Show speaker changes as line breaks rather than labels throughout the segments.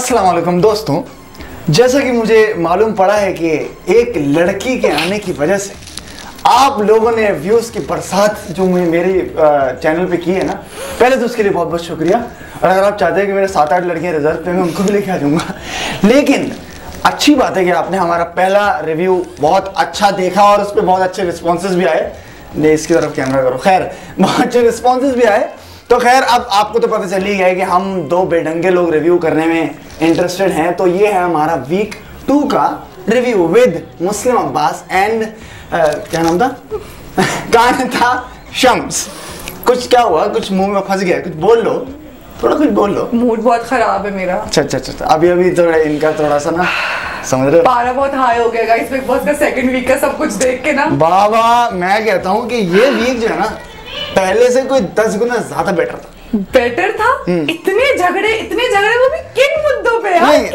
अस्सलाम वालेकुम दोस्तों, जैसा कि मुझे मालूम पड़ा है कि एक लड़की के आने की वजह से आप लोगों ने व्यूज़ की बरसात जो मेरी चैनल पे की है ना, पहले तो उसके लिए बहुत बहुत शुक्रिया। और अगर आप चाहते हैं कि मेरे 7-8 लड़कियां रिजर्व पे मैं उनको भी लेके आ जाऊँगा, लेकिन अच्छी बात है कि आपने हमारा पहला रिव्यू बहुत अच्छा देखा और उस पर बहुत अच्छे रिस्पॉन्सेज भी आए। नहीं, इसकी तरफ कैमरा करो। खैर, बहुत अच्छे रिस्पॉन्सेज भी आए। तो खैर, अब आपको तो पता चल ही गया है कि हम दो बेढंगे लोग रिव्यू करने में इंटरेस्टेड हैं। तो ये है हमारा वीक 2 का review with Muslim Abbas and क्या नाम था कानता शम्स। कुछ क्या हुआ? कुछ मुंह में फंस गया? कुछ बोल लो, थोड़ा कुछ बोल लो।
मूड बहुत खराब है मेरा।
अच्छा, अभी थोड़ा इनका थोड़ा सा ना, समझ रहे हो,
पारा बहुत हाई हो गया गाइस बिग बॉस का सेकंड वीक का सब कुछ देख के ना।
बाबा मैं कहता हूँ कि ये वीक जो है ना, पहले से कोई 10 गुना ज्यादा बेटर था।
बेटर था? इतने झगड़े वो भी किन मुद्दों पे यार?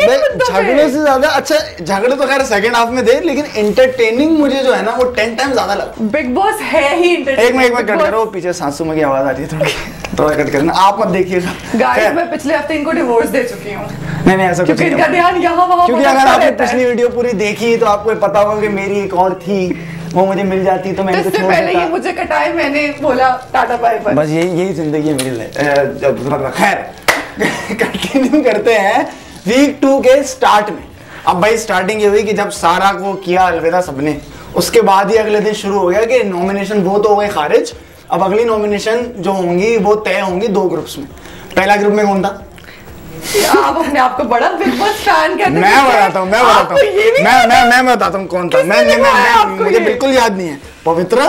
झगड़े से ज्यादा अच्छा, झगड़े तो खैर सेकंड हाफ में थे, लेकिन एंटरटेनिंग मुझे जो है ना वो 10 टाइम ज्यादा लगा।
बिग बॉस है ही एंटरटेनिंग।
एक मिनट कट करो, पीछे सासू की आवाज आ रही है, थोड़ा कट करना, आप मत देखिएगा।
गाइस मैं पिछले हफ्ते इनको डिवोर्स दे चुकी हूँ।
नहीं ऐसा कुछ नहीं,
इनका ध्यान यहाँ वहाँ,
क्योंकि अगर आपने पिछली वीडियो पूरी देखी तो आपको पता होगा कि मेरी एक और थी, वो मुझे मिल जाती तो मैं इनको छोड़ देता।
पहले ये मुझे कटाए, मैंने बोला टाटा बाय बाय।
बस यही जिंदगी मेरी। खैर कंटिन्यू करते हैं वीक 2 के स्टार्ट में। अब भाई स्टार्टिंग ये हुई कि जब सारा को किया अलविदा सबने, उसके बाद ही अगले दिन शुरू हो गया कि नॉमिनेशन वो तो हो गए खारिज। अब अगली नॉमिनेशन जो होंगी वो तय होंगी 2 ग्रुप्स में। पहला ग्रुप में कौन था?
आप अपने आप को बड़ा बिग बॉस फैन कहते हैं।
मैं बताता हूँ मैं बताता हूँ कौन था। मुझे बिल्कुल याद नहीं है। पवित्र,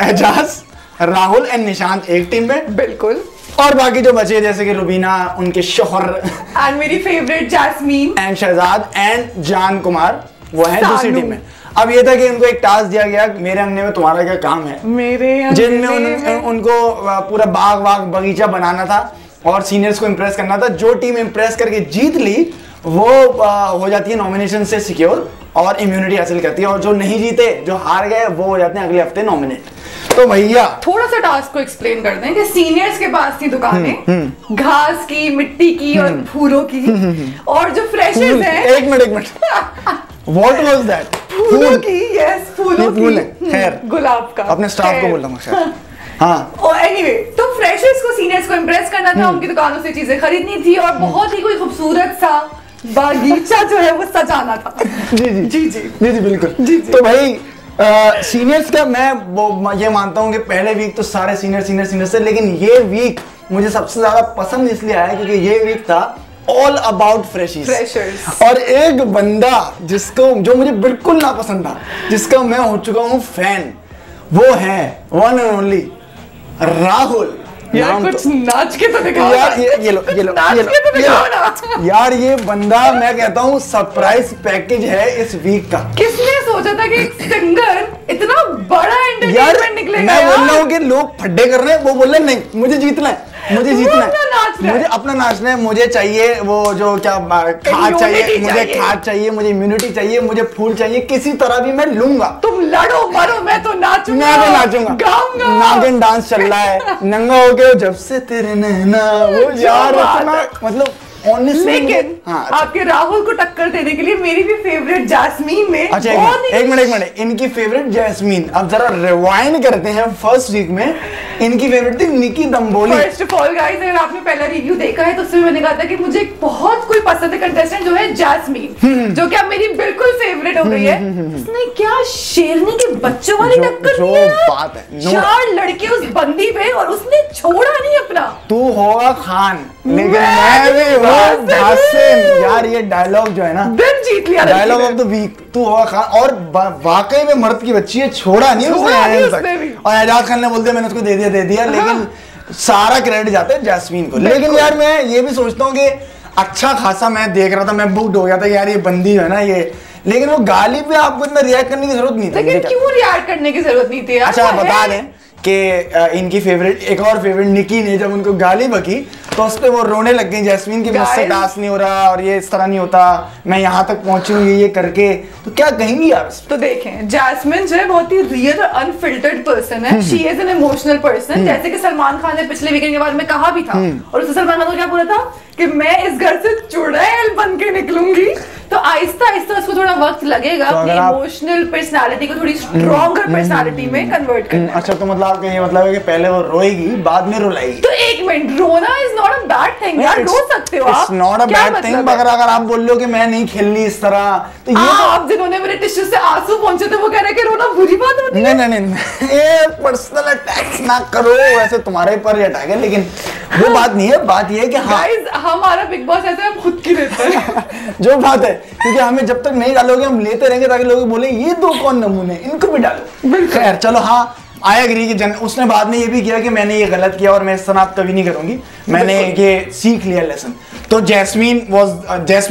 एजाज, राहुल एंड निशांत एक टीम में,
बिल्कुल।
और बाकी जो बचे जैसे कि रुबीना, उनके शोहर
एंड मेरी favourite Jasmine
and Shahzad and Jaan Kumar, वो है दूसरी टीम में। अब ये था कि उनको एक टास्क दिया गया, मेरे अंगने में तुम्हारा क्या काम है, जिनमें उनको पूरा बाग बगीचा बनाना था और सीनियर्स को इम्प्रेस करना था। जो टीम इम्प्रेस करके जीत ली वो हो जाती है नॉमिनेशन से सिक्योर और इम्यूनिटी हासिल करती है, और जो नहीं जीते, जो हार गए, वो हो जाते हैं अगले हफ्ते नॉमिनेट। तो भैया थोड़ा
सा टास्क को एक्सप्लेन कर दें कि सीनियर्स के पास थी दुकानें घास की, मिट्टी की और फूलों की, और जो फ्रेशर्स हैं,
एक मिनट व्हाट वाज दैट?
फूलों की, यस फूलों की,
खैर
गुलाब का।
अपने स्टाफ को बोल रहा हूँ। हाँ,
और एनीवे तो फ्रेशर्स को, सीनियर्स को इम्प्रेस करना था, उनकी दुकानों से चीजें खरीदनी थी और बहुत ही कोई खूबसूरत सा बागीचा जो है वो सजाना था।
जी बिल्कुल। तो भाई सीनियर्स का मैं ये मानता हूँ कि पहले वीक तो सारे सीनियर से, लेकिन ये वीक मुझे सबसे ज्यादा पसंद इसलिए आया क्योंकि ये वीक था ऑल अबाउट फ्रेशर्स। और एक बंदा जिसको, जो मुझे बिल्कुल ना पसंद था, जिसका मैं हो चुका हूँ फैन, वो है वन एंड ओनली राहुल।
यार कुछ नाच के तो दिखाओ
यार, ये लो यार, ये बंदा मैं कहता हूँ सरप्राइज पैकेज है इस वीक का।
किसने सोचा था कि एक सिंगर इतना बड़ा एंटरटेनमेंट निकलेगा?
मैं बोल रहा हूँ कि लोग फड्डे कर रहे हैं, वो बोल रहे नहीं मुझे जीतना है, मुझे अपना नाचना है, मुझे चाहिए वो जो क्या खाद चाहिए, मुझे खाद चाहिए, मुझे इम्यूनिटी चाहिए, मुझे फूल चाहिए, किसी तरह भी मैं लूंगा।
तुम लड़ो मरो, मैं तो नाचूंगा,
गाऊंगा। नागिन डांस चल रहा है, नंगा हो गए जब से तेरे नैना, वो यार इतना मतलब
लेकिन आपके राहुल को टक्कर देने के लिए मेरी भी फेवरेट जैस्मीन ने,
अच्छा एक मिनट इनकी फेवरेट जैस्मीन, अब जरा रिवाइंड करते हैं। फर्स्ट वीक में इनकी फेवरेट थी निकी दम्बोली।
फर्स्ट ऑफ ऑल गाइस, अगर आपने पहला रिव्यू देखा है तो उसमें मैंने कहा था कि मुझे बहुत कोई पसंद है कंटेस्टेंट जो है जैस्मीन, जो कि अब मेरी बिल्कुल फेवरेट हो गई है। उसने क्या शेरनी के बच्चों वाली टक्कर दी है,
बात है
4 लड़के उस बंदी पे और उसने छोड़ा नहीं अपना।
तू होगा खान लेकिन मैं भी यार, ये डायलॉग जो है ना,
दिन जीत लिया,
डायलॉग ऑफ द वीक, तू होगा खान। और वाकई में मर्द की बच्ची है, छोड़ा नहीं उसने। और एजाज खान ने बोलते मैंने उसको दे दिया, लेकिन सारा क्रेडिट जाता है जैस्मीन को। लेकिन यार मैं ये भी सोचता हूँ कि अच्छा खासा मैं देख रहा था, मैं बुक्ड हो गया था यार, ये बंदी है ना ये, लेकिन वो गाली पे आपको इतना रिएक्ट करने की जरूरत नहीं थी।
लेकिन क्यों रिएक्ट करने की जरूरत नहीं थी यार?
अच्छा बता दें कि इनकी फेवरेट, एक और फेवरेट निकी ने जब उनको गाली बकी तो उस पे वो रोने लग गई जैस्मीन की, मुझसे टास्क नहीं हो रहा और ये इस तरह नहीं होता, मैं यहाँ तक पहुंची हूँ ये करके। तो क्या कहेंगी यार?
तो देखें, जैस्मिन जो है बहुत ही रियल और अनफिल्टर्ड पर्सन है। She is an emotional person, जैसे कि सलमान खान ने पिछले वीकेंड के बाद में कहा भी था। और उसने सलमान खान को क्या बोला था कि मैं इस घर से चुड़ैल बन के निकलूंगी, तो आहिस्ता आहिस्ता उसको थोड़ा वक्त लगेगा अपनी इमोशनल पर्सनालिटी को थोड़ी स्ट्रॉन्गर पर्सनालिटी में कन्वर्ट करने।
अच्छा, तो मतलब आपका ये मतलब है कि पहले वो रोएगी, बाद में रुलाएगी।
तो एक मिनट, रोना is not a bad thing यार, रो सकते हो आप,
it's not a bad thing, मगर अगर आप बोल रहे हो कि मैं नहीं खेलनी इस तरह, तो ये
आप जिन्होंने मेरे टिश्यू से आंसू पहुंचे थे वो कह रहे कि रोना बुरी बात होती है।
नहीं, ये पर्सनल अटैक्स ना करो, वैसे तुम्हारे पर अटैक है, लेकिन वो बात नहीं है। बात ये है कि
गाइस हमारा बिग बॉस ऐसे हम खुद की लेते हैं
जो बात है, क्योंकि हमें जब तक नहीं डालोगे हम लेते रहेंगे, ताकि लोग बोले ये दो कौन नमूने, इनको भी डालो। खैर चलो, हाँ आई एग्री कि उसने बाद में ये भी किया कि मैंने ये गलत किया और मैं इस तरह कभी नहीं करूंगी, मैंने ये सीख लिया लेसन। तो jasmine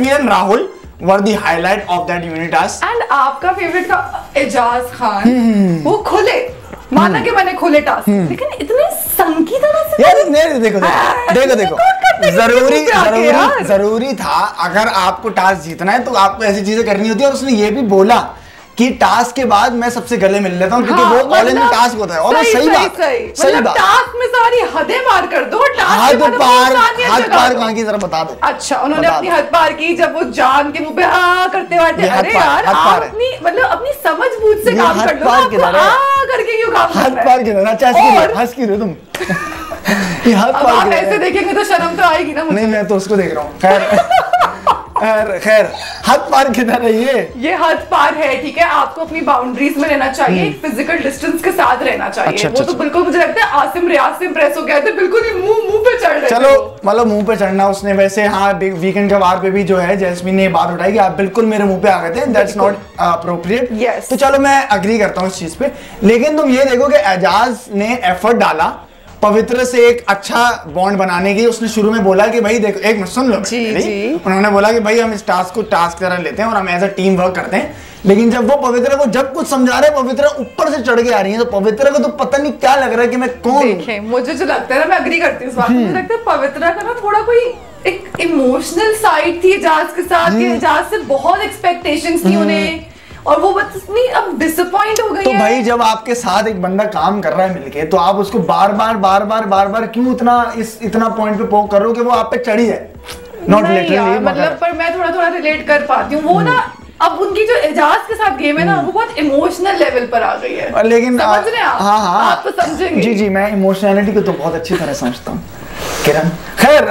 and Rahul were the highlight of that unit task.
And आपका फेवरेट था एजाज खान, वो खुले माना कि मैंने खोले टास्क, लेकिन इतने संकी तरह से
यार नहीं, देखो जरूरी था। अगर आपको टास्क जीतना है तो आपको ऐसी चीजें करनी होती है, और उसने ये भी बोला कि टास्क के बाद मैं सबसे गले मिल लेता हूँ, क्योंकि वो ऑल इन टास्क होता है। और वो सही बात,
टास्क में सारी हदें पार कर दो,
हाथ पार कहाँ की, जरा बता दो।
अच्छा, उन्होंने अपनी हद पार की जब वो जान के मुंह पे हाँ करते हुए, अरे यार आप अपनी मतलब अपनी समझ बूझ से काम कर लो, करके क्यों काम कर रहे
हैं? हाथ पार किधर, अच्छा हंस क्यों रहे तुम? ये हाथ पार
आप ऐसे देखेंगे तो शर्म तो आएगी ना मुझे।
नहीं, मैं तो उसको देख रहा हूँ। खैर हद पार किधर है? ये
हद पार है, ठीक है। आपको अपनी बाउंड्रीज में रहना चाहिए, फिजिकल डिस्टेंस के साथ रहना चाहिए। वो तो बिल्कुल मुझे लगता है आसिम रियाज से इंप्रेस हो गया था, बिल्कुल ही मुंह पे चढ़ रहे।
चलो मतलब मुंह पे चढ़ना उसने, वैसे हाँ वीकेंड के वार पे भी जो है जैस्मीन ने ये बात उठाई कि आप बिल्कुल मेरे मुंह पे आ गए थे, दैट्स नॉट अप्रोप्रिएट। तो चलो मैं अग्री करता हूँ इस चीज पे, लेकिन तुम ये देखो कि एजाज ने एफर्ट डाला पवित्र से एक अच्छा बॉन्ड बनाने की। उसने शुरू में बोला कि भाई देखो, एक मिनट सुन लो जी। उन्होंने बोला कि भाई हम इस टास्क को टास्क तरह लेते हैं और हम एज अ टीम वर्क करते हैं, लेकिन जब वो पवित्र को जब कुछ समझा रहे, पवित्र ऊपर से चढ़ के आ रही है, तो पवित्र को तो पता नहीं क्या लग रहा है कि मैं कौन।
देखें, मुझे जो लगता है ना, मैं अग्री करती हूँ इस बात में, मुझे लगता है पवित्र का ना थोड़ा कोई एक इमोशनल साइड थी एजाज के साथ, एजाज से बहुत एक्सपेक्टेशंस थी उन्हें, और वो बस इतनी अब डिसअपॉइंट हो गई
तो भाई जब आपके साथ एक बंदा काम कर रहा है मिलके, तो आप उसको बार बार क्यों इतना पॉइंट पे पोक कर रहे हो कि वो आप पे चढ़ी है? नॉट लिटरली,
मतलब पर मैं थोड़ा रिलेट कर पाती हूँ। वो ना अब उनकी जो एजाज के साथ गेम है ना, वो बहुत इमोशनल लेवल पर आ गई है,
लेकिन
समझ रहे हैं आप?
हाँ,
आप तो समझेंगे।
जी, मैं इमोशनैलिटी को तो बहुत अच्छी तरह समझता हूँ किरण। खैर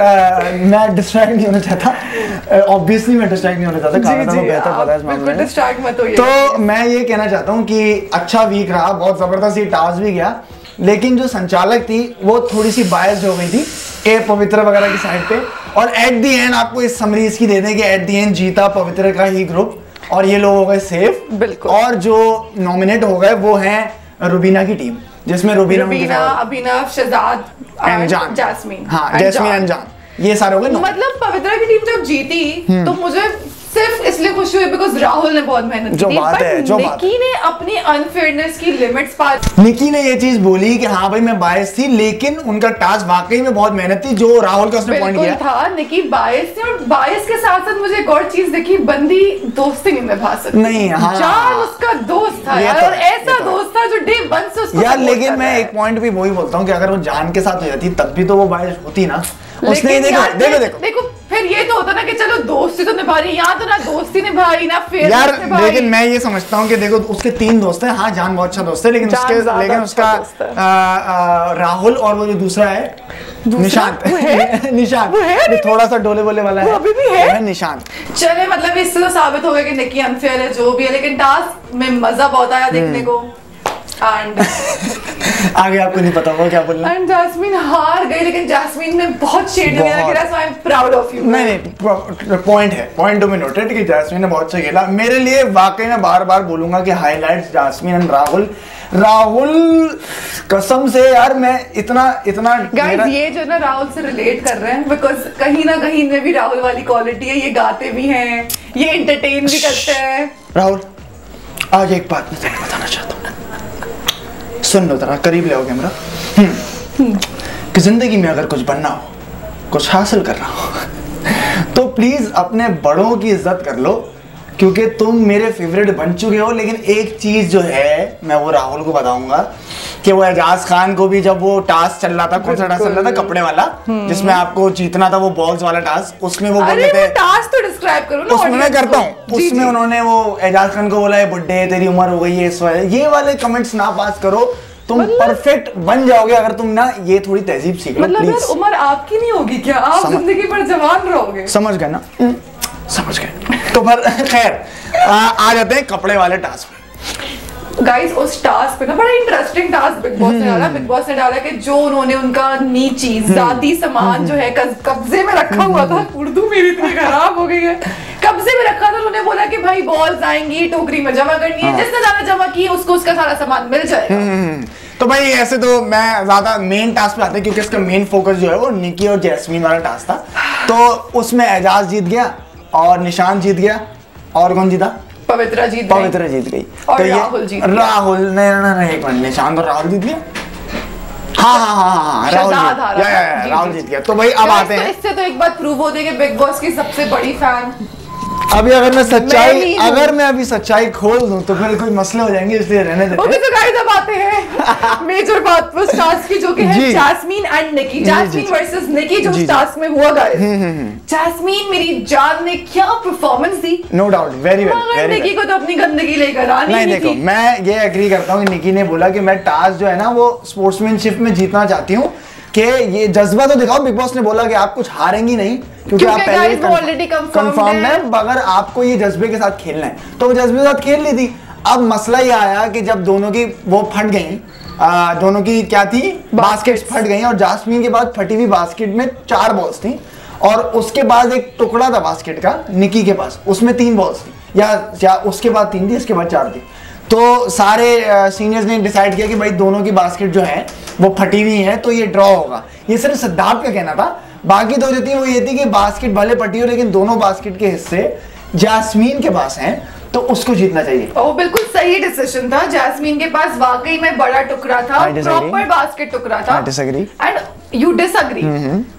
मैं डिस्ट्रैक्ट नहीं होना चाहता, ऑब्वियसली मैं डिस्ट्रैक्ट नहीं होना चाहता, बेहतर पता है इस मामले में,
डिस्ट्रैक्ट मत होइए।
तो मैं ये कहना चाहता हूँ कि अच्छा वीक रहा, बहुत जबरदस्त ये टास्क भी गया, लेकिन जो संचालक थी वो थोड़ी सी बायस्ड हो गई थी ए पवित्र वगैरह की साइड पे, और एट दी एंड आपको इस समरीज की दे दें कि एट दी एंड जीता पवित्र का ही ग्रुप, और ये लोग हो गए सेफ।
बिल्कुल।
और जो नॉमिनेट हो गए वो हैं रुबीना की टीम, जिसमें रुबीना,
अभिनव, शहजाद, जैस्मीन,
हाँ जैस्मीन एंड जान, ये सारे हो गए।
मतलब पवित्रा की टीम जब जीती तो मुझे सिर्फ इसलिए खुशी हुई बिकॉज़ राहुल ने बहुत मेहनत की थी, बट निकी ने अपनी अनफेयरनेस की लिमिट्स पार।
निकी ने ये चीज बोली कि हाँ भाई मैं बायस थी, लेकिन उनका टास्क वाकई में बहुत मेहनत थी, जो राहुल का उसने पॉइंट किया
था। निकी बायस थी, और बायस के साथ साथ मुझे एक और चीज देखी, बंदी दोस्ती नहीं निभा सकती।
नहीं, हाँ,
जान उसका दोस्त था यार, और ऐसा दोस्त था जो डे वन से उसको
यार। लेकिन मैं एक पॉइंट भी वही बोलता हूँ कि अगर वो जान के साथ हो जाती तब भी तो वो बायस होती ना। उसने
देखो फिर ये तो होता ना कि चलो दोस्ती तो निभा रही, यहाँ तो ना दोस्ती निभाई ना फेयर
यार। लेकिन मैं ये समझता हूँ कि देखो उसके 3 दोस्त हैं, हाँ जान बहुत अच्छा दोस्त है, लेकिन उसका राहुल और वो जो दूसरा है निशांत निशांत थोड़ा सा डोले बोले वाला है,
अभी भी है
निशांत।
चले मतलब इससे तो साबित हो गया कि निकी अनफेयर है, जो भी है, लेकिन टास्क में मजा बहुत आया देखने को। एंड
आगे आपको नहीं पता होगा क्या बोलना।
एंड जैस्मीन हार गई, लेकिन जैस्मीन ने बहुत शेड वगैरह खेला, so I'm proud of you.
नहीं पॉइंट टू बी नोटेड कि जैस्मीन ने बहुत अच्छा खेला। मेरे लिए वाकई में बार बोलूंगा कि हाइलाइट्स जैस्मीन एंड राहुल कसम से यार, मैं इतना
गाइस ये जो ना राहुल से रिलेट कर रहे हैं, बिकॉज कहीं ना कहीं में भी राहुल वाली क्वालिटी है, ये गाते भी हैं, ये एंटरटेन भी करते हैं।
राहुल आज एक बात मैं तुम्हें बताना चाहता हूँ, सुन लो जरा, करीब ले आओ कैमरा। कि जिंदगी में अगर कुछ बनना हो, कुछ हासिल करना हो, तो प्लीज अपने बड़ों की इज्जत कर लो, क्योंकि तुम मेरे फेवरेट बन चुके हो। लेकिन एक चीज जो है मैं वो राहुल को बताऊंगा कि वो एजाज खान को भी जब वो टास्क चल रहा था, कौन सा टास्क चल रहा था, कपड़े वाला, जिसमें आपको जीतना था, वो बॉल्स वाला टास्क, उसमें वो बोले थे,
टास्क तो डिस्क्राइब करो ना।
उसमें मैं करता हूँ, उसमें उन्होंने वो एजाज खान को बोला है बुड्ढे तेरी उम्र हो गई है, इस वाले ये वाले कमेंट्स ना पास करो, तुम परफेक्ट बन जाओगे अगर तुम ना ये थोड़ी तहजीब सीख लो।
मतलब यार उम्र आपकी नहीं होगी क्या, आप जिंदगी भर जवान रहोगे।
समझ गए ना, समझ गए। तो पर खैर आ जाते हैं कपड़े वाले टास्क।
गाइस उस टास्क पे ना बड़ा इंटरेस्टिंग टास्क बिग बॉस ने डाला। बिग बॉस ने डाला कि जो उन्होंने उनका निजी जाती सामान जो है कब्जे में रखा हुआ था, उर्दू मेरी इतनी खराब हो गई है, कब्जे में रखा था, उन्होंने बोला कि भाई बॉल्स आएंगी, टोकरी में जमा करनी है, जिसने ज्यादा जमा की है उसको उसका सारा सामान मिल जाएगा।
तो भाई ऐसे तो मैं ज्यादा मेन टास्क पे आता है क्योंकि इसका मेन फोकस जो है वो निकी और जैस्मीन वाला टास्क था। तो उसमें एजाज जीत गया और निशान जीत गया, और कौन जीता?
पवित्रा जीत
गई।
और
तो
राहुल जीत गया।
राहुल नहीं एक मिनट, निशान तो राहुल जीत गया। हाँ राहुल जीत गया। तो भाई अब आते हैं,
इससे तो एक बात प्रूव होती है कि बिग बॉस की सबसे बड़ी फैन
अभी अगर मैं अभी सच्चाई खोल दूं तो फिर कोई मसले हो जाएंगे, इसलिए रहने देते हैं।
ओके तो गाइस अब आते हैं मेजर बात पर टास्क की, जो कि है जैस्मीन एंड निकी, जैस्मीन वर्सेस निकी जो टास्क में हुआ गाइस। जैस्मीन मेरी जान ने क्या परफॉर्मेंस दी,
नो डाउट, वेरी वेल।
निकी को तो अपनी गंदगी लेकर आनी
नहीं देखो, मैं ये एग्री करता हूँ कि निकी ने बोला कि मैं टास्क जो है ना वो स्पोर्ट्समैनशिप में जीतना चाहती हूँ, कि ये जज्बा तो दिखाओ। बिग बॉस ने बोला कि आप कुछ हारेंगी नहीं क्योंकि आप पहले
ऑलरेडी
कंफर्म है, मगर आपको ये जज्बे के साथ खेलना है, तो वो जज्बे के साथ खेल ली थी। अब मसला ये आया कि जब दोनों की वो फट गई, दोनों की क्या थी, बास्केट्स फट गई, और जास्मीन के बाद फटी हुई बास्केट में 4 बॉल्स थी, और उसके बाद एक टुकड़ा था बास्केट का निकी के पास, उसमें 3 बॉल्स थी, या उसके बाद 3 थी, इसके बाद 4 थी। तो सारे सीनियर्स ने डिसाइड किया कि भाई दोनों की बास्केट जो है वो फटी हुई है, तो ये ड्रॉ होगा। ये सिर्फ सिद्धार्थ का कहना था, बाकी 2 जो थी वो ये थी कि बास्केट भले फटी हो लेकिन दोनों बास्केट के हिस्से जास्मीन के पास हैं, तो उसको जीतना चाहिए।
वो बिल्कुल सही डिसीजन था। जास्मीन के पास वाकई में बड़ा टुकड़ा था, प्रॉपर बास्केट टुकड़ा था।
I disagree.
And you disagree.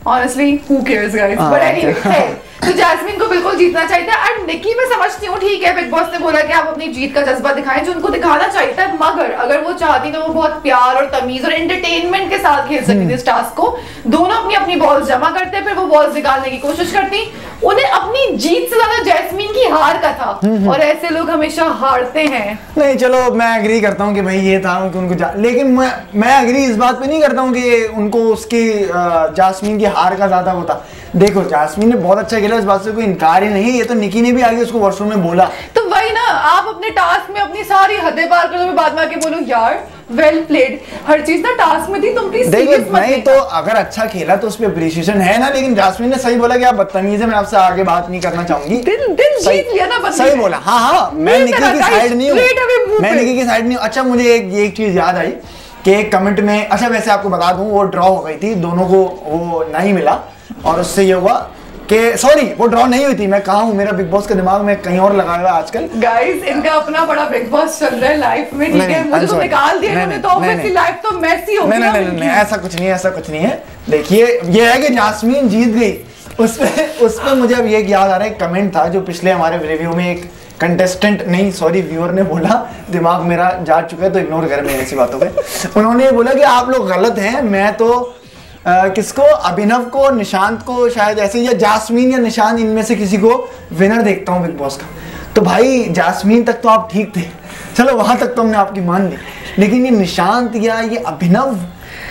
Honestly, who cares guys? But anyway, तो जैस्मीन को बिल्कुल जीतना चाहिए था। एंड निकी मैं समझती हूँ, ठीक है बिग बॉस ने बोला कि आप अपनी जीत का जज्बा दिखाएं, जो उनको दिखाना चाहिए था, मगर अगर वो चाहती तो वो बहुत प्यार और तमीज और एंटरटेनमेंट के साथ खेल सकती थी इस टास्क को। दोनों अपनी अपनी बॉल्स जमा करते, फिर वो बॉल्स निकालने की कोशिश करती। उन्हें अपनी जीत से ज्यादा जैस्मीन की हार का था, और ऐसे लोग हमेशा हारते हैं।
नहीं चलो मैं एग्री करता हूँ कि भाई ये था कि उनको लेकिन मैं एग्री इस बात पे नहीं करता हूँ कि उनको उसकी जास्मीन की हार का ज्यादा होता। देखो जास्मीन ने बहुत अच्छा खेला, इस बात से कोई इनकार ही नहीं। ये तो निकी ने भी आगे उसको वॉशरूम में बोला।
तो वही ना, आप अपने टास्क में अपनी सारी हदें पार कर दो, बाद में आके बोलो यार वेल प्लेड, हर चीज ना टास्क में थी, तुम प्लीज सीरियस मत
नहीं तो अगर अच्छा खेला तो उस पे अप्रिशिएशन है ना। लेकिन जास्मीन ने सही बोला कि आप बदतमीज है, मैं आपसे आगे बात नहीं करना चाहूंगी।
दिल जीत लिया ना,
सही बोला। हाँ मैं निकी की साइड नहीं हूँ, मैं निकी की साइड नहीं हूँ। अच्छा मुझे एक चीज याद आई कि एक कमेंट में, अच्छा वैसे आपको बता दूं वो ड्रॉ हो गई थी, दोनों को वो नहीं मिला, और उससे ये हुआ कि सॉरी वो ड्रॉ नहीं हुई थी। मैं कहा हूँ, मेरा बिग बॉस के दिमाग में कहीं और लगा हुआ आजकल।
गाइस इनका अपना बड़ा बिग बॉस चल रहा है लाइफ में, ठीक है, मुझे तो निकाल दिया इन्होंने, तो ऑब्वियसली लाइफ तो मैसी हो गई।
नहीं ऐसा कुछ नहीं है। देखिए ये है कि जास्मीन जीत गई। उसपे मुझे अब ये याद आ रहा है, कमेंट था जो पिछले हमारे रिव्यू में एक कंटेस्टेंट नहीं सॉरी व्यूअर ने बोला, दिमाग मेरा जा चुका है तो इग्नोर कर मेरी ऐसी बातों पे। उन्होंने बोला कि आप लोग गलत हैं, मैं तो किसको, अभिनव को, निशांत को शायद ऐसे, या जास्मीन या निशान, इनमें से किसी को विनर देखता हूँ बिग बॉस का। तो भाई जास्मीन तक तो आप ठीक थे, चलो वहां तक तो हमने आपकी मान ली, लेकिन ये निशांत या ये अभिनव,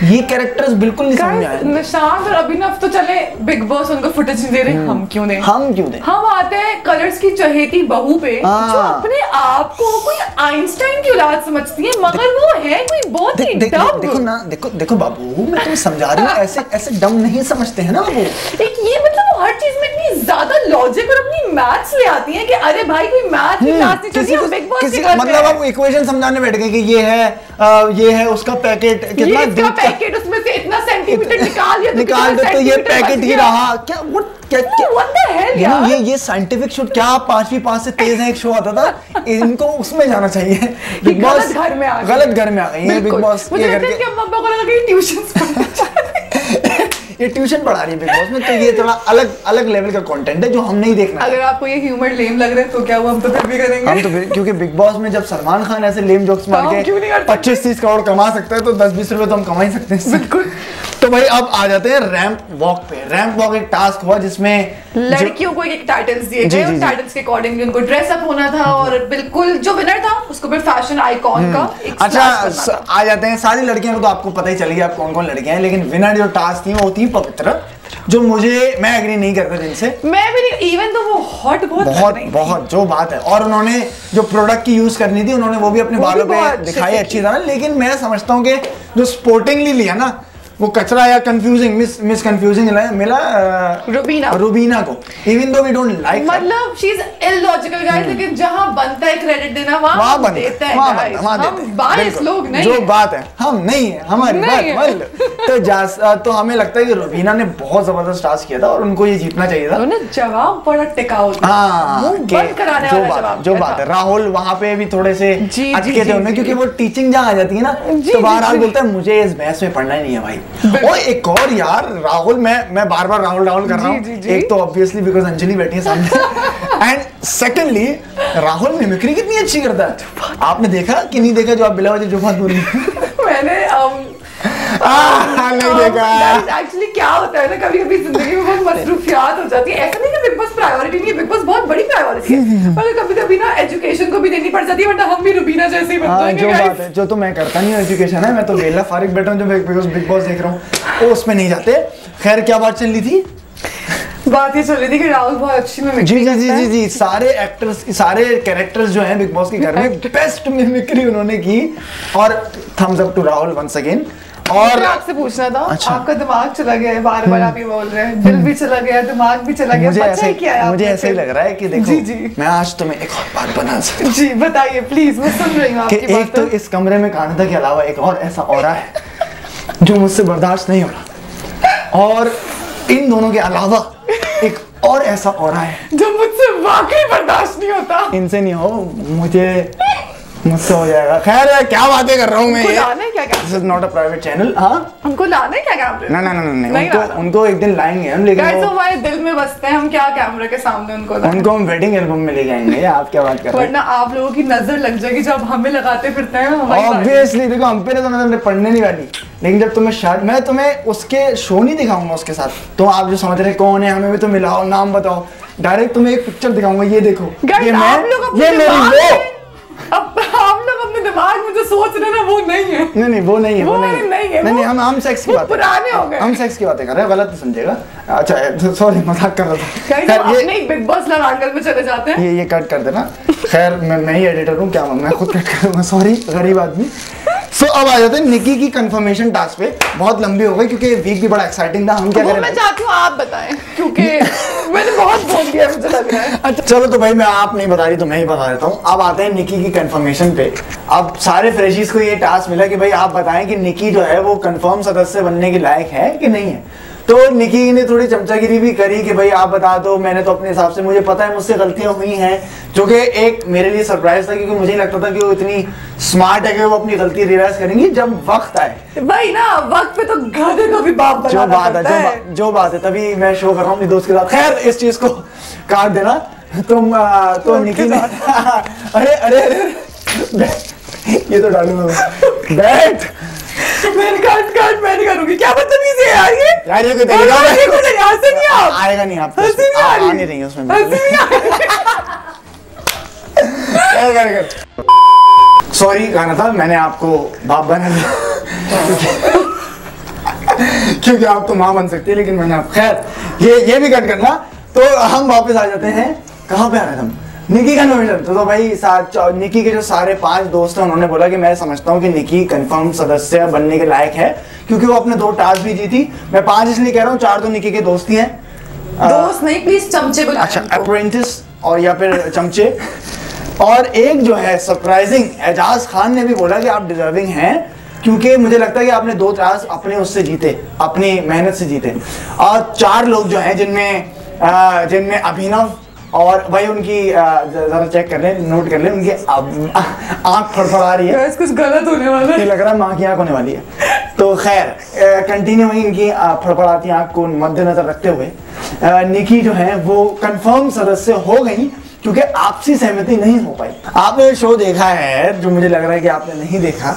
ये कैरेक्टर्स बिल्कुल नहीं समझ आए।
निशांत और अभिनव तो चले, बिग बॉस उनको फुटेज नहीं दे रहे, हम क्यों दें? हम आते हैं कलर्स की चहेती बहू पे, जो अपने आप को कोई आइंस्टाइन की औलाद समझती है, मगर वो है कोई बहुत ही डम।
देखो ना, देखो बाबू, मैं तुम्हें समझा रही हूँ, ऐसे डम नहीं समझते हैं ना बाबू।
ये मतलब वो हर चीज में इतनी ज्यादा लॉजिक और अपनी मैथ्स ले आती है कि अरे भाई कोई मैथ की क्लास नहीं चलती, हम बिग बॉस के
मतलब आप इक्वेशन समझाने बैठ गए कि ये है उसका पैकेट कितना
पैकेट, उसमें से इतना सेंटीमीटर निकाल
दे तो ये पैकेट ही रहा क्या?
What the hell यार?
ये साइंटिफिक शो क्या, 5वीं 5 से तेज है एक शो आता था, इनको उसमें जाना चाहिए। बिग बॉस
गलत घर में आ
गई है बिग बॉस।
मुझे लगता है कि अम्मा पापा को लगा कि ट्यूशंस पढ़ना
ये ट्यूशन पढ़ा रही है बिग बॉस में, तो ये थोड़ा अलग अलग लेवल का कंटेंट है जो हम नहीं देखना।
अगर आपको ये ह्यूमर लेम लग रहा है तो क्या हुआ, हम तो फिर भी करेंगे।
हम तो क्योंकि बिग बॉस में जब सलमान खान ऐसे लेम जोक्स मार के 25-30 करोड़ कमा सकता है तो 10-20 रुपए तो हम कमा ही सकते हैं।
बिल्कुल।
तो भाई अब आ जाते हैं रैंप वॉक पे। रैंप वॉक एक टास्क हुआ जिसमें
लड़कियों को एक टाइटल्स दिए गए, उन टाइटल्स के अकॉर्डिंगली उनको ड्रेस अप होना था और बिल्कुल जो विनर था उसको फिर फैशन आइकॉन का एक
अच्छा आ जाते हैं सारी लड़कियों को, तो आपको पता ही चल गया आप कौन कौन लड़कियां हैं, लेकिन विनर जो टास्क थी वो थी पवित्र, जो मैं एग्री नहीं करता जिनसे।
मैं भी नहीं, इवन तो वो हॉट बहुत
जो बात है, और उन्होंने जो प्रोडक्ट की यूज करनी थी उन्होंने वो भी अपने बालों पे दिखाई अच्छी तरह, लेकिन मैं समझता हूँ कि जो स्पोर्टिंगली लिया ना वो कचरा या कंफ्यूजिंग मिस कंफ्यूजिंग मिला रुबीना को, even though we don't like,
मतलब शी इज इलॉजिकल गाइस, लेकिन जहां बनता है क्रेडिट देना वहां देते हैं गाइस, हम बायस लोग नहीं,
जो बात है हम नहीं है, हमारी बात तो हमें लगता है कि रुबीना ने बहुत जबरदस्त टास्क किया था और उनको ये जीतना चाहिए था।
उन्होंने जवाब बड़ा टिकाऊ था, बंद कराने वाला जवाब,
जो बात है राहुल वहां पे भी थोड़े से अटके थे उन्हें, क्योंकि वो टीचिंग जहाँ आ जाती है ना तो बहरहाल बोलता है मुझे इस बहस में पढ़ना ही नहीं है भाई। और एक और यार राहुल, मैं बार बार राहुल कर रहा हूँ, एक तो ऑब्वियसली बिकॉज अंजलि बैठी है सामने एंड सेकंडली राहुल मिमिक्री कितनी अच्छी करता है, आपने देखा कि नहीं देखा जो आप बिला वजह जो बात बोली?
मैंने
नहीं देखा।
एक्चुअली क्या होता है ना, कभी कभी जिंदगी में बहुत मसरूफियात हो जाती है, ऐसा नहीं कि बिग बॉस प्रायोरिटी नहीं है, बिग बॉस बहुत बड़ी प्रायोरिटी है, पर कभी कभी ना एजुकेशन को भी देनी पड़ जाती है, वरना हम भी रुबीना जैसे ही बन जाएंगे।
जो बात है, जो तो मैं करता नहीं एजुकेशन है, मैं तो वेला फारिग बैठा हूँ जो बिग बॉस देख रहा हूँ, वो उसमें नहीं जाते। खैर क्या बात चल रही थी?
बात ये चल रही थी कि राहुल बहुत अच्छी मिमिक्री करता है।
जी सारे एक्टर्स, सारे कैरेक्टर्स जो हैं बिग बॉस के घर में बेस्ट मिमिक्री उन्होंने की, और thumbs up to Rahul once again. और
आपसे पूछना था, अच्छा। आपका दिमाग चला गया है, बार-बार आप ये बोल रहे हैं, दिल भी चला गया, दिमाग भी चला गया,
मुझे ऐसा ही लग रहा है कि देखो मैं आज तुम्हें एक और बात बना सकता हूं।
जी बताइए प्लीज, मैं सुन रही हूं आपकी बात।
एक तो इस कमरे में कांधा के अलावा एक और ऐसा ऑरा है जो मुझसे बर्दाश्त नहीं हो रहा, और इन दोनों के अलावा एक और ऐसा ऑरा है
जो मुझसे वाकई बर्दाश्त नहीं होता।
इनसे नहीं हो, मुझसे हो जाएगा। खैर क्या बातें कर रहा हूँ मैं, this is not a private channel. हाँ
हमको लाना है क्या कैमरे?
नहीं, उनको एक दिन लाएंगे हम, लेकिन
वो हमारे दिल में बसते हैं, हम क्या कैमरे के सामने उनको
हम वेडिंग एल्बम में ले जाएंगे। आप क्या बात कर रहे हैं?
वरना आप लोगों की नजर लग जाएगी जब हमें लगाते फिरते हैं।
ऑब्वियसली देखो हम पे तो नजर पढ़ने नहीं वाली, लेकिन जब तुम्हें शायद मैं तुम्हें उसके शो नहीं दिखाऊंगा उसके साथ, तो आप जो समझ रहे कौन है हमें भी तो मिलाओ, नाम बताओ, डायरेक्ट तुम्हें एक पिक्चर दिखाऊंगा, ये देखो ये मैं, ये मेरी वो।
अब आप लोग अपने दिमाग में जो सोच रहे हैं ना वो नहीं है।
नहीं वो नहीं है। नहीं हम सेक्स की बात
पुराने हो गए,
हम सेक्स की बातें कर रहे हैं, गलत समझेगा। अच्छा सॉरी मजाक कर रहा था।
ये बिग बॉस लव एंगल में चले जाते हैं,
ये कट कर देना। खैर मैं ही एडिटर हूँ, क्या मैं खुद कट करूँगा, सॉरी गरीब आदमी। सो अब आ जाते हैं निकी की कंफर्मेशन टास्क पे। बहुत लंबी हो गई क्योंकि वीक भी बड़ा एक्साइटिंग था। हम क्या करें?
मैं चाहती हूँ आप बताएं, क्योंकि मैंने बहुत बोल दिया मुझे लग रहा है।
अच्छा चलो तो भाई मैं आप नहीं बता रही तो मैं ही बता देता हूँ। अब आते हैं निकी की कंफर्मेशन पे। अब सारे फ्रेशीज को ये टास्क मिला कि भाई आप बताएं कि निकी जो है वो कंफर्म सदस्य बनने के लायक है कि नहीं है। तो निकी ने थोड़ी चमचागिरी भी करी कि भाई आप बता दो, मैंने तो अपने हिसाब से, मुझे पता है मुझसे गलतियां हुई हैं, जो कि एक मेरे लिए सरप्राइज था क्योंकि मुझे लगता था कि वो इतनी स्मार्ट है कि वो अपनी गलती रियलाइज करेंगी जब वक्त आए।
भाई ना वक्त पे तो गधे को भी बाप बनाना पड़ता है।
जो बात है तभी मैं शो कर रहा हूँ अपने दोस्त के साथ। खैर इस चीज को काट देना तुम। तो निकी ने अरे ये तो डालूंगा बैठ।
मैं नहीं करूंगी, क्या बदतमीजी है यार ये।
यार ये कोई तरीका आएगा नहीं, आप आ नहीं रही उसमें। सॉरी कहना था, मैंने आपको बाप बना दिया क्योंकि आप तो माँ बन सकती है, लेकिन मैंने आप, खैर ये भी कट करना। तो हम वापस आ जाते हैं, कहाँ पे आ रहे थे हम? निकी कन्फर्मेशन। तो भाई निकी के जो सारे 5 दोस्त हैं उन्होंने बोला कि मैं समझता हूँ कि निकी कंफर्म सदस्य बनने के लायक है क्योंकि वो अपने 2 टास्क भी जीती। मैं 5 इसलिए कह रहा हूँ, 4 तो निकी के दोस्त ही हैं।
दोस्त नहीं प्लीज चमचे बुलाएं।
अच्छा अप्रेंटिस और या फिर चमचे। और एक जो है सरप्राइजिंग, एजाज खान ने भी बोला कि आप डिजर्विंग हैं क्योंकि मुझे लगता है कि आपने 2 टास्क अपने उससे जीते, अपनी मेहनत से जीते। और 4 लोग जो हैं जिनमें अभिनव और भाई उनकी जरा चेक कर लें, नोट कर लें, उनकी आंख फड़फड़ा रही है,
कुछ गलत होने वाला है,
लग रहा है माँ की आंख होने वाली है। तो तो खैर कंटिन्यू इनकी फड़फड़ाती आंख को मद्देनजर रखते हुए निकी जो है वो कंफर्म सदस्य हो गई, क्योंकि आपसी सहमति नहीं हो पाई। आपने शो देखा है, जो मुझे लग रहा है कि आपने नहीं देखा,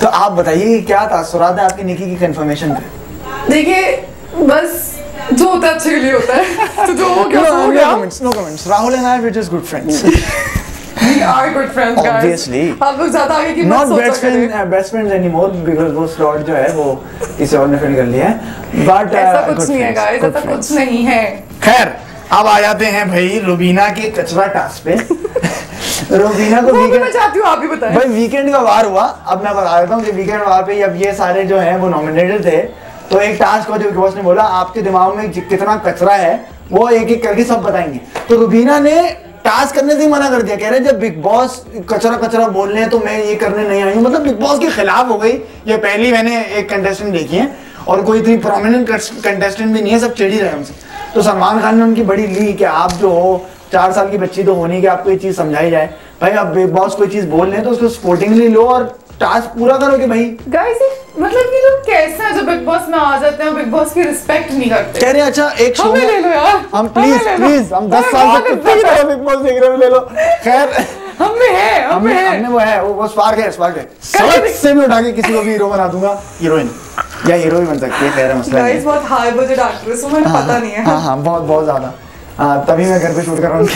तो आप बताइए क्या तासुरात है आपकी निकी की कंफर्मेशन पे?
देखिए बस जो होता है अच्छे के लिए होता है, तो जो हो गया हो गया।
No comments. Rahul and I we're just good friends.
We are good friends, guys.
Obviously.
आप लोग ज्यादा आगे की
Not best friends anymore because वो slot जो है वो किसी और ने फिल कर लिया है। But
ऐसा कुछ नहीं है guys, ऐसा कुछ नहीं है।
खैर अब आ जाते हैं भाई रुबीना के कचरा टास्क पे। रुबीना को वीकेंड
मैं चाहती हूँ आप ही बताएं।
भाई वीकेंड का वार हुआ, अब मैं बता देता हूँ कि वीकेंड वार पे अब ये सारे जो हैं वो नॉमिनेटेड थे, तो एक टास्क को जो बिग बॉस ने बोला आपके दिमाग में कितना कचरा है वो एक एक करके सब बताएंगे। तो रुबीना ने टास्क करने से ही मना कर दिया, कह रहे जब बिग बॉस कचरा कचरा बोल रहे हैं तो मैं ये करने नहीं आई हूँ, मतलब बिग बॉस के खिलाफ हो गई। ये पहली मैंने एक कंटेस्टेंट देखी है और कोई इतनी प्रोमिनेंट कंटेस्टेंट भी नहीं है, सब चिढ़ ही रहे हमसे। तो सलमान खान ने उनकी बड़ी ली कि आप जो हो 4 साल की बच्ची तो होनी कि आपको ये चीज समझाई जाए, भाई अब बिग बॉस कोई चीज बोल रहे हैं तो उसको स्पोर्टिंगली लो और टास्क पूरा करो कि भाई।
गाइस मतलब ये लोग कैसे हैं जो बिग बॉस में आ जाते हैं, बिग बॉस की रिस्पेक्ट नहीं करते।
कह रहे अच्छा एक शो
हमें ले लो यार,
हम प्लीज हम 10 साल से बिग बॉस देख रहे हैं, ले लो। खैर हमने वो है वो स्पार्क है सड़क से भी उठा के किसी को भी हीरो बना दूंगा, हीरोइन या हीरो भी बन सकती है, खैर मसला नहीं।
गाइस बहुत हाई बजट एक्ट्रेस हूं, मुझे पता नहीं है।
हां बहुत ज्यादा, तभी मैं घर पे शूट कर रहा हूं।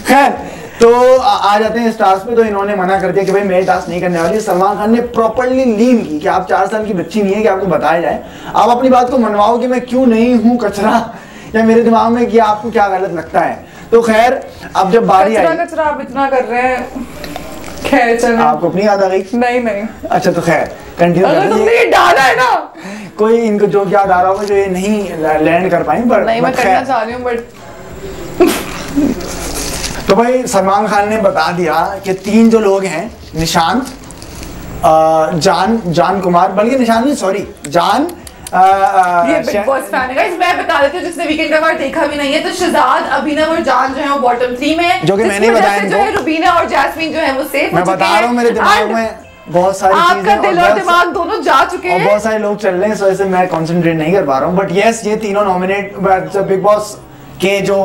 खैर तो आ जाते हैं इस टास्क पे। तो इन्होंने मना कर दिया कि भाई मैं टास्क नहीं करने वाली। सलमान खान ने प्रॉपर्ली लीन की कि आप 4 साल की बच्ची नहीं है कि आपको बताया जाए, आप अपनी बात को मनवाओ कि मैं क्यों नहीं हूँ कचरा, या मेरे दिमाग में कि आपको क्या गलत लगता है। तो खैर अब जब बारी आई,
कचरा आप इतना कर रहे हैं, खैर चलो
आपको अपनी याद आ गई?
नहीं
अच्छा तो खैर कंटिन्यू
अगर तुमने ये डाला है ना,
कोई इनको जो याद आ रहा होगा जो ये नहीं लैंड कर पाए, पर
नहीं मैं करना चाह रही हूँ बट
तो भाई सलमान खान ने बता दिया कि 3 जो लोग हैं, निशांत, जान कुमार, बल्कि निशांत नहीं सॉरी जान,
ये बिग बॉस फैन है गाइस। मैं बता देती हूँ जिसने वीकेंड का वार देखा भी नहीं है, तो शहजाद, अभिनव और जान जो है वो बॉटम 3 में है,
जो कि मैंने बताया
जो है रुबीना और जैस्मीन जो है वो सेफ हो चुके हैं।
मैं बता रहा हूँ मेरे दिमाग में बहुत सारी चीजें,
आपका दिल और दिमाग दोनों जा चुके हैं,
बहुत सारे लोग चल रहे हैं, इस वजह से मैं कंसंट्रेट नहीं कर पा रहा हूँ। बट यस ये तीनों नॉमिनेट बिग बॉस के जो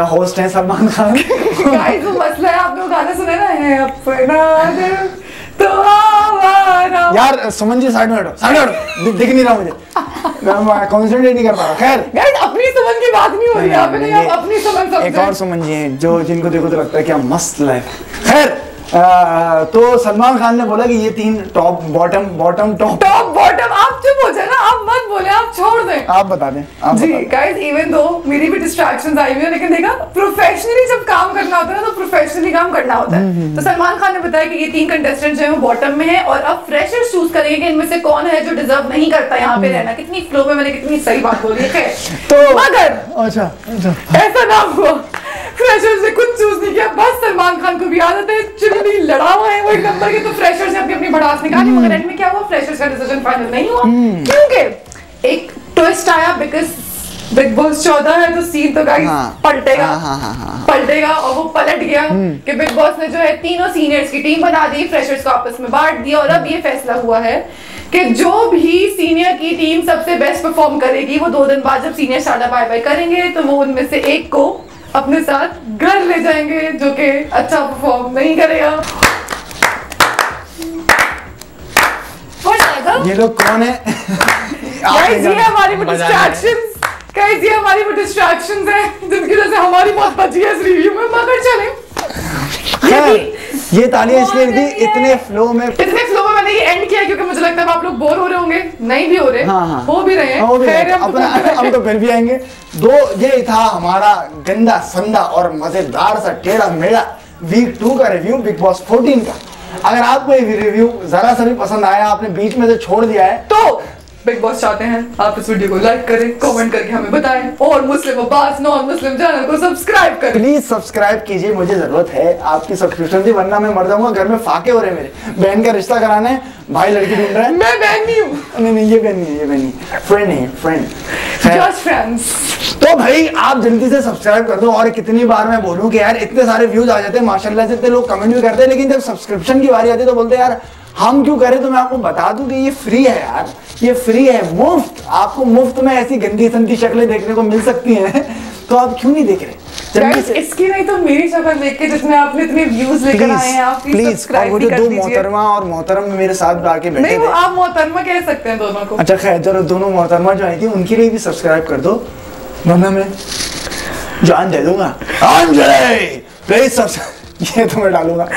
होस्ट हैं सलमान खान।
गाइस वो मसला है, आपने वो गाना सुना ना, है अपना दिल तो आवारा।
यार सुमन जी साइड में हटो, दिख नहीं रहा मुझे, मैं कंसंट्रेट नहीं कर पा रहा। खैर
गाइस अपनी सुमन की बात नहीं हो रही है, आपने आप अपनी सुमन समझे।
एक और सुमन जी हैं जो जिनको देखो तो लगता है क्या मस्त लाइफ। खैर तो सलमान खान ने बोला कि ये 3 टॉप बॉटम
आप चुप हो जाए ना, आप मत बोले, आप छोड़ दें,
आप बता दें
जी। गाइस इवन दो मेरी भी डिस्ट्रैक्शंस आई हुई है, लेकिन देखा प्रोफेशनली जब काम करना होता है ना तो प्रोफेशनली काम करना होता है। तो सलमान खान ने बताया कि ये 3 कंटेस्टेंट जो है वो बॉटम में है और अब फ्रेशर्स चूज करेंगे कि इनमें से कौन है जो डिजर्व नहीं करता यहाँ पे रहना। कितनी फ्लो में मैंने कितनी सही बात बोली है। तो मगर
अच्छा
ऐसा ना हुआ, फ्रेशर्स ने कुछ चूज नहीं किया, बस सलमान खान को भी आदत है चिल्ली लड़ा हुआ है वो एक नंबर के, तो फ्रेशर्स ने अपनी भड़ास निकाली। मगर एंड में क्या हुआ, फ्रेशर्स का डिसीजन फाइनल नहीं हुआ, क्योंकि एक ट्विस्ट आया, बिकॉज बिग बॉस 14 है तो सीन तो गाइस पलटेगा और वो पलट गया कि बिग बॉस ने जो है तीनों सीनियर्स की टीम बना दी, फ्रेशर्स को आपस में बांट दिया और अब ये फैसला हुआ है कि जो भी सीनियर की टीम सबसे बेस्ट परफॉर्म करेगी वो 2 दिन बाद जब सीनियर सादा बाय बाय करेंगे तो वो उनमें से एक को अपने साथ घर ले जाएंगे जो कि अच्छा परफॉर्म नहीं करेगा।
ये लोग कौन है?
गाइस ये हमारी वो डिस्ट्रैक्शंस, गाइस ये हमारी वो डिस्ट्रैक्शंस हैं जिनकी वजह से हमारी बहुत बची है इस रिव्यू में। मगर चले
ये तालियां इसलिए दी इतने फ्लो में
मैंने ये एंड किया क्योंकि मुझे लगता है आप लोग बोर हो रहे होंगे, नहीं भी हो रहे, हो भी रहे हैं,
हम तो फिर भी आएंगे। ये था हमारा गंदा संदा और मजेदार सा टेढ़ा मेढ़ा वीक 2 का रिव्यू बिग बॉस 14 का। अगर आपको ये रिव्यू जरा सा भी पसंद आया, आपने बीच में से छोड़ दिया है, तो
बिग बॉस चाहते हैं आप इस वीडियो को लाइक करें, कमेंट करके हमें बताएं और मुस्लिम अब्बास नॉन मुस्लिम चैनल को सब्सक्राइब करें।
प्लीज सब्सक्राइब कीजिए, मुझे जरूरत है आपकी सब्सक्रिप्शन की, वरना मैं मर जाऊंगा। घर में फाके हो रहे हैं, मेरे बहन का रिश्ता कराना है, भाई लड़की ढूंढ रहा है।
मैं बहन नहीं हूँ,
नहीं ये बहन नहीं, ये बहन नहीं, फ्रेंड है, फ्रेंड,
जस्ट फ्रेंड्स।
तो भाई आप जल्दी से सब्सक्राइब कर दो। और कितनी बार मैं बोलूं कि यार इतने सारे व्यूज आ जाते हैं माशाल्लाह से, इतने लोग कमेंट भी करते हैं, लेकिन जब सब्सक्रिप्शन की बारी आती है तो बोलते हैं यार हम क्यों करें, तो मैं आपको बता दूं कि ये फ्री है यार, ये फ्री है, मुफ्त। आपको मुफ्त में ऐसी गंदी संदी शक्लें देखने को मिल सकती हैं, तो आप क्यों नहीं देख रहे?
इसकी नहीं तो मेरी शक्ल देख के जिसमें आपने इतने व्यूज लेकर आए हैं, आप प्लीज सब्सक्राइब
वो जो दो मोहतरमा और मोहतरम मेरे साथ आके बैठे
नहीं, वो आप मोहतरमा कह सकते हैं दोनों को।
अच्छा खैर, जरा दोनों मोहतरमा जो आई थी उनके लिए भी सब्सक्राइब कर दो, वरना मैं जान दे दूंगा। प्लीज ये तो मैं डालूंगा।